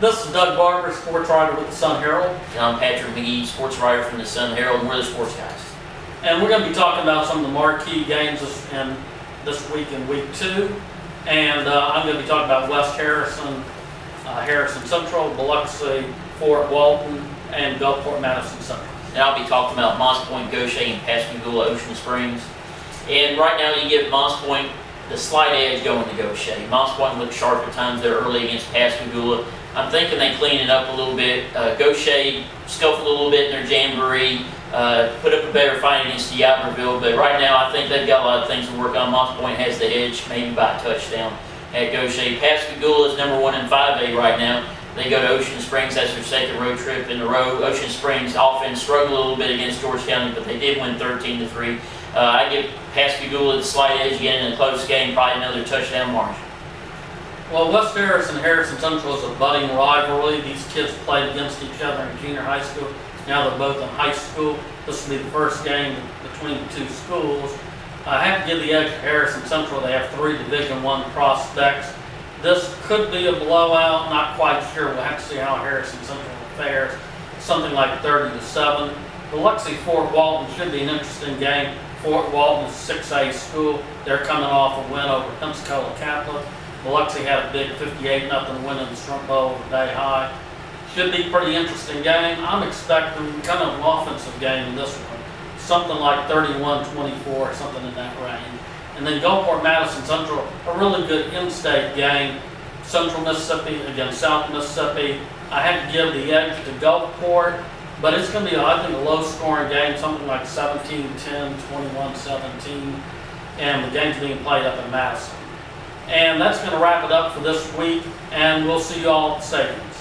This is Doug Barber, sports writer with the Sun Herald. And I'm Patrick Magee, sports writer from the Sun Herald, and we're the sports guys. And we're going to be talking about some of the marquee games this week in week 2. And I'm going to be talking about West Harrison, Harrison Central, Biloxi, Fort Walton, and Gulfport Madison Central. And I'll be talking about Moss Point, Goshen, and Pascagoula, Ocean Springs. And right now you give Moss Point the slight edge going to Goshen. Moss Point looked sharp at times there early against Pascagoula. I'm thinking they clean it up a little bit. Goshen scuffled a little bit in their jamboree, put up a better fight against D'Iberville, but right now I think they've got a lot of things to work on. Moss Point has the edge, maybe by a touchdown at Goshen. Pascagoula is number 1 in 5A right now. They go to Ocean Springs. That's their second road trip in a row. Ocean Springs offense struggled a little bit against George County, but they did win 13-3. I give Pascagoula the slight edge again in a close game, probably another touchdown margin. Well, West Harrison and Harrison Central is a budding rivalry. These kids played against each other in junior high school. Now they're both in high school. This will be the first game between the two schools. I have to give the edge to Harrison Central. They have 3 Division I prospects. This could be a blowout, not quite sure. We'll have to see how Harrison Central fares. Something like 30-7. Biloxi Fort Walton should be an interesting game. Fort Walton is a 6A school. They're coming off a win over Pensacola Catholic. Biloxi had a big 58-0 win in the Shrimp Bowl over Day High. Should be a pretty interesting game. I'm expecting kind of an offensive game in this one. Something like 31-24, something in that range. And then Gulfport Madison Central, a really good in-state game. Central Mississippi against South Mississippi. I had to give the edge to Gulfport, but it's going to be, I think, a low-scoring game, something like 17-10, 21-17, and the game's being played up in Madison. And that's going to wrap it up for this week, and we'll see you all at the stadiums.